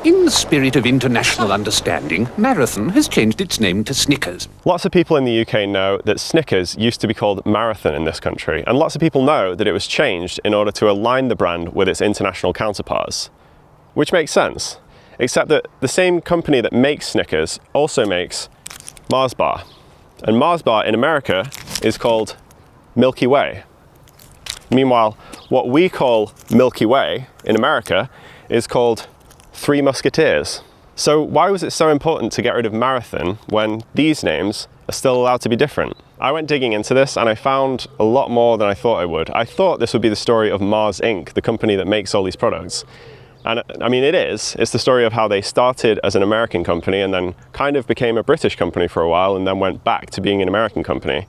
In the spirit of international understanding, Marathon has changed its name to Snickers. Lots of people in the UK know that Snickers used to be called Marathon in this country, and lots of people know that it was changed in order to align the brand with its international counterparts. Which makes sense, except that the same company that makes Snickers also makes Mars Bar. And Mars Bar in America is called Milky Way. Meanwhile, what we call Milky Way in America is called Three Musketeers. So why was it so important to get rid of Marathon when these names are still allowed to be different? I went digging into this and I found a lot more than I thought I would. I thought this would be the story of Mars Inc., the company that makes all these products. And I mean, it is. It's the story of how they started as an American company and then kind of became a British company for a while and then went back to being an American company.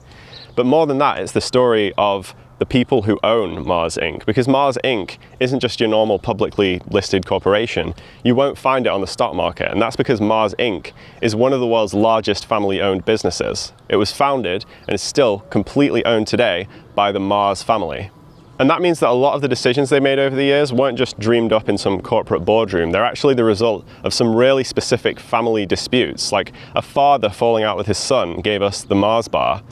But more than that, it's the story of the people who own Mars Inc. Because Mars Inc. isn't just your normal publicly listed corporation. You won't find it on the stock market, and that's because Mars Inc. is one of the world's largest family-owned businesses. It was founded and is still completely owned today by the Mars family. And that means that a lot of the decisions they made over the years weren't just dreamed up in some corporate boardroom. They're actually the result of some really specific family disputes, like a father falling out with his son gave us the Mars Bar.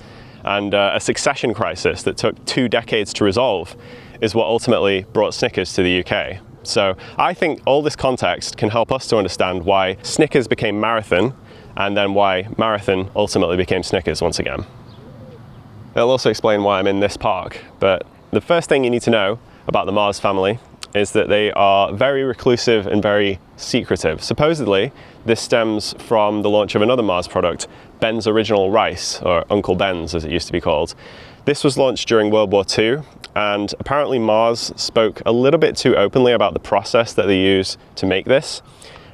And a succession crisis that took 2 decades to resolve is what ultimately brought Snickers to the UK. So I think all this context can help us to understand why Snickers became Marathon and then why Marathon ultimately became Snickers once again. It'll also explain why I'm in this park, but the first thing you need to know about the Mars family is that they are very reclusive and very secretive. Supposedly, this stems from the launch of another Mars product, Ben's Original Rice, or Uncle Ben's as it used to be called. This was launched during World War II, and apparently Mars spoke a little bit too openly about the process that they use to make this.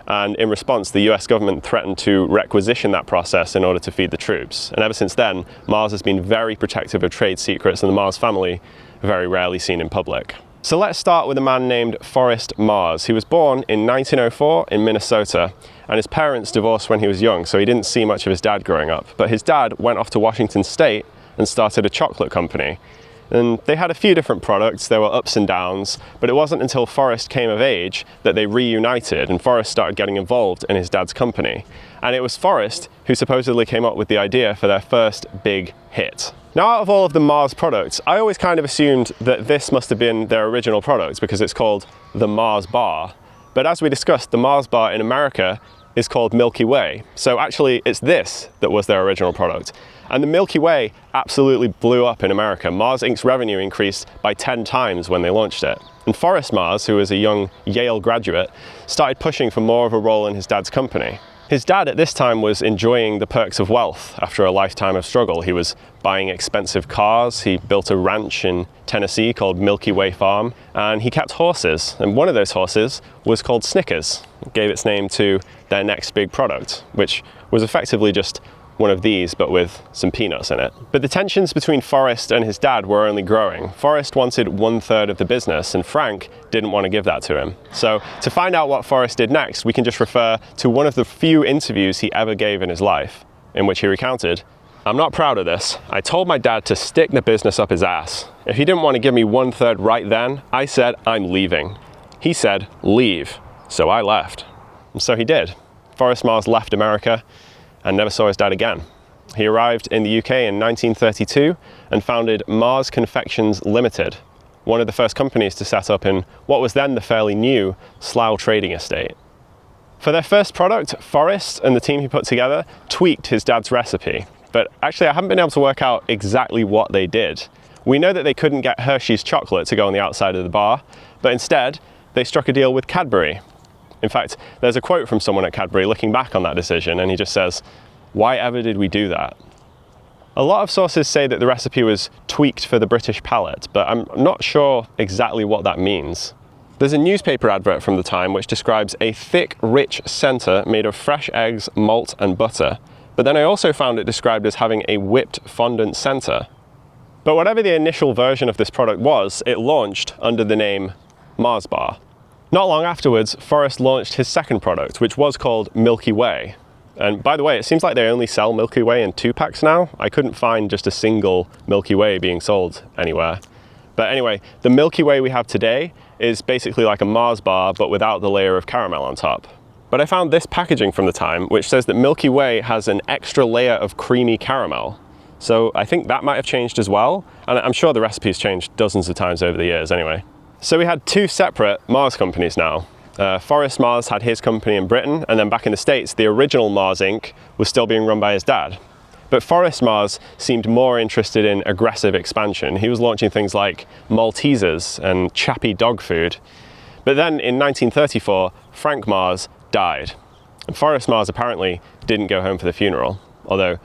And in response, the US government threatened to requisition that process in order to feed the troops. And ever since then, Mars has been very protective of trade secrets, and the Mars family are very rarely seen in public. So let's start with a man named Forrest Mars. He was born in 1904 in Minnesota, and his parents divorced when he was young, so he didn't see much of his dad growing up. But his dad went off to Washington State and started a chocolate company. And they had a few different products, there were ups and downs, but it wasn't until Forrest came of age that they reunited and Forrest started getting involved in his dad's company. And it was Forrest who supposedly came up with the idea for their first big hit. Now, out of all of the Mars products, I always kind of assumed that this must have been their original product because it's called the Mars Bar. But as we discussed, the Mars Bar in America is called Milky Way. So actually, it's this that was their original product. And the Milky Way absolutely blew up in America. Mars Inc.'s revenue increased by 10 times when they launched it. And Forrest Mars, who was a young Yale graduate, started pushing for more of a role in his dad's company. His dad at this time was enjoying the perks of wealth after a lifetime of struggle. He was buying expensive cars, he built a ranch in Tennessee called Milky Way Farm, and he kept horses. And one of those horses was called Snickers. It gave its name to their next big product, which was effectively just one of these, but with some peanuts in it. But the tensions between Forrest and his dad were only growing. Forrest wanted 1/3 of the business, and Frank didn't want to give that to him. So to find out what Forrest did next, we can just refer to one of the few interviews he ever gave in his life, in which he recounted, "I'm not proud of this. I told my dad to stick the business up his ass. If he didn't want to give me 1/3 right then, I said, I'm leaving. He said, leave. So I left." And so he did. Forrest Mars left America and never saw his dad again. He arrived in the UK in 1932 and founded Mars Confections Limited, one of the first companies to set up in what was then the fairly new Slough trading estate. For their first product, Forrest and the team he put together tweaked his dad's recipe, but actually I haven't been able to work out exactly what they did. We know that they couldn't get Hershey's chocolate to go on the outside of the bar, but instead they struck a deal with Cadbury. In fact, there's a quote from someone at Cadbury looking back on that decision, and he just says, "Why ever did we do that?" A lot of sources say that the recipe was tweaked for the British palate, but I'm not sure exactly what that means. There's a newspaper advert from the time which describes a thick, rich centre made of fresh eggs, malt and butter, but then I also found it described as having a whipped fondant centre. But whatever the initial version of this product was, it launched under the name Mars Bar. Not long afterwards, Forrest launched his second product, which was called Milky Way. And by the way, it seems like they only sell Milky Way in 2-packs now. I couldn't find just a single Milky Way being sold anywhere. But anyway, the Milky Way we have today is basically like a Mars bar, but without the layer of caramel on top. but I found this packaging from the time which says that Milky Way has an extra layer of creamy caramel. So I think that might have changed as well, and I'm sure the recipe's changed dozens of times over the years anyway. So we had two separate Mars companies now. Forrest Mars had his company in Britain, and then back in the States, the original Mars Inc. was still being run by his dad. But Forrest Mars seemed more interested in aggressive expansion. He was launching things like Maltesers and chappy dog food. But then in 1934, Frank Mars died. And Forrest Mars apparently didn't go home for the funeral, although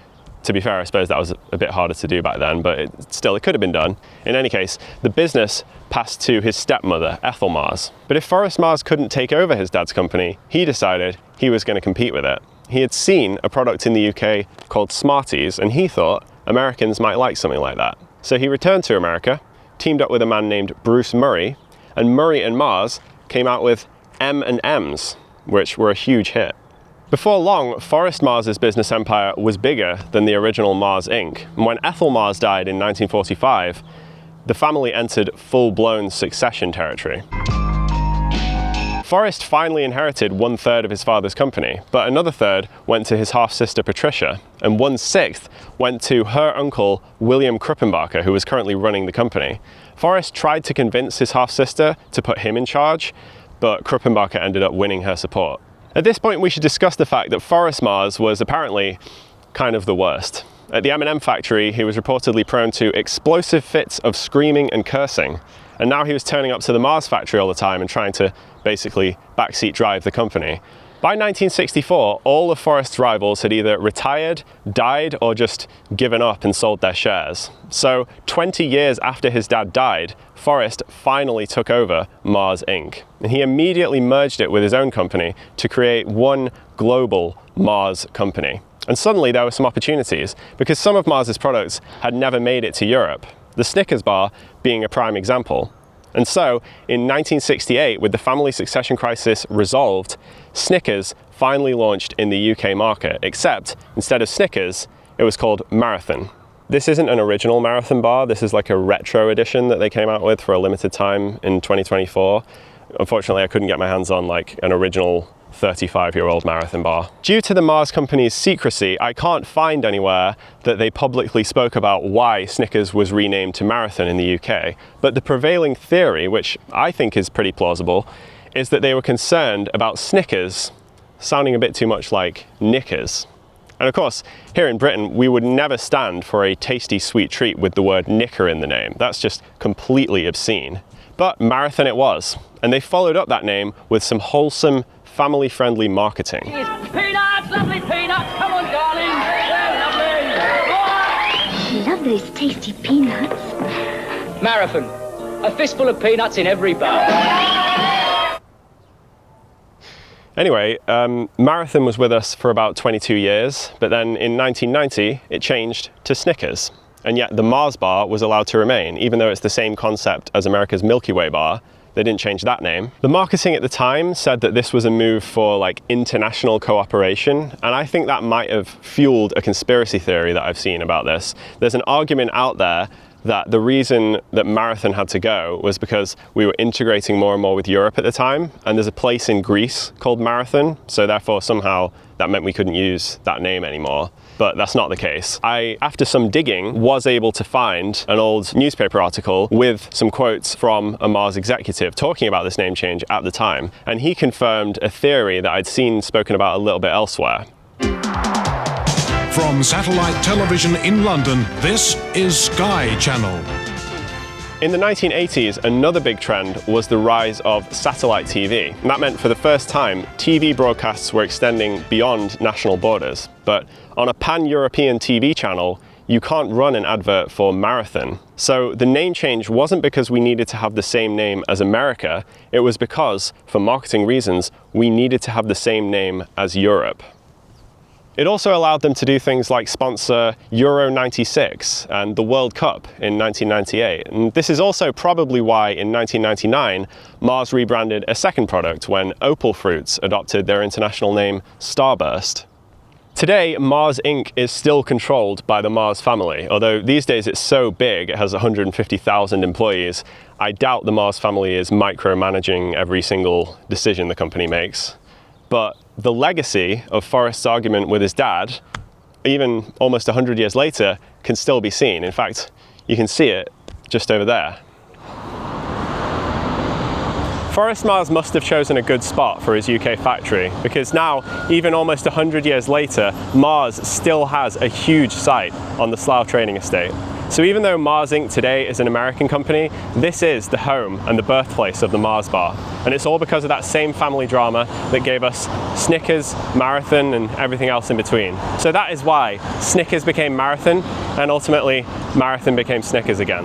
to be fair, I suppose that was a bit harder to do back then, but it could have been done. In any case, the business passed to his stepmother, Ethel Mars. But if Forrest Mars couldn't take over his dad's company, he decided he was going to compete with it. He had seen a product in the UK called Smarties, and he thought Americans might like something like that. So he returned to America, teamed up with a man named Bruce Murray, and Murray and Mars came out with M&M's, which were a huge hit. Before long, Forrest Mars' business empire was bigger than the original Mars Inc. And when Ethel Mars died in 1945, the family entered full-blown succession territory. Forrest finally inherited 1/3 of his father's company, but another third went to his half-sister Patricia, and 1/6 went to her uncle William Kruppenbacher, who was currently running the company. Forrest tried to convince his half-sister to put him in charge, but Kruppenbacher ended up winning her support. At this point, we should discuss the fact that Forrest Mars was apparently kind of the worst. At the M&M factory, he was reportedly prone to explosive fits of screaming and cursing, and now he was turning up to the Mars factory all the time and trying to basically backseat drive the company. By 1964, all of Forrest's rivals had either retired, died, or just given up and sold their shares. So 20 years after his dad died, Forrest finally took over Mars Inc. And he immediately merged it with his own company to create one global Mars company. And suddenly there were some opportunities, because some of Mars's products had never made it to Europe, the Snickers bar being a prime example. And so, in 1968, with the family succession crisis resolved, Snickers finally launched in the UK market, except instead of Snickers, it was called Marathon. This isn't an original Marathon bar, this is like a retro edition that they came out with for a limited time in 2024. Unfortunately, I couldn't get my hands on like an original 35-year-old Marathon bar. Due to the Mars company's secrecy, I can't find anywhere that they publicly spoke about why Snickers was renamed to Marathon in the UK, but the prevailing theory, which I think is pretty plausible, is that they were concerned about Snickers sounding a bit too much like Knickers. And of course, here in Britain, we would never stand for a tasty sweet treat with the word knicker in the name. That's just completely obscene. But Marathon it was, and they followed up that name with some wholesome, family-friendly marketing. Peanuts, lovely peanuts, come on darling, they're lovely. Love those tasty peanuts. Marathon, a fistful of peanuts in every bar. Anyway, Marathon was with us for about 22 years, but then in 1990 it changed to Snickers. And yet the Mars bar was allowed to remain, even though it's the same concept as America's Milky Way bar. They didn't change that name. The marketing at the time said that this was a move for like international cooperation, and I think that might have fueled a conspiracy theory that I've seen about this. There's an argument out there that the reason that Marathon had to go was because we were integrating more and more with Europe at the time, and there's a place in Greece called Marathon, so therefore somehow that meant we couldn't use that name anymore. But that's not the case. I, after some digging, was able to find an old newspaper article with some quotes from a Mars executive talking about this name change at the time, and he confirmed a theory that I'd seen spoken about a little bit elsewhere. From satellite television in London, this is Sky Channel. In the 1980s, another big trend was the rise of satellite TV. And that meant for the first time, TV broadcasts were extending beyond national borders. But on a pan-European TV channel, you can't run an advert for Marathon. So the name change wasn't because we needed to have the same name as America, it was because, for marketing reasons, we needed to have the same name as Europe. It also allowed them to do things like sponsor Euro 96 and the World Cup in 1998. And this is also probably why in 1999, Mars rebranded a second product when Opal Fruits adopted their international name Starburst. Today, Mars Inc. is still controlled by the Mars family, although these days it's so big, it has 150,000 employees. I doubt the Mars family is micromanaging every single decision the company makes. But the legacy of Forrest's argument with his dad, even almost 100 years later, can still be seen. In fact, you can see it just over there. Forrest Mars must have chosen a good spot for his UK factory, because now, even almost 100 years later, Mars still has a huge site on the Slough training estate. So even though Mars Inc. today is an American company, this is the home and the birthplace of the Mars bar. And it's all because of that same family drama that gave us Snickers, Marathon, and everything else in between. So that is why Snickers became Marathon, and ultimately Marathon became Snickers again.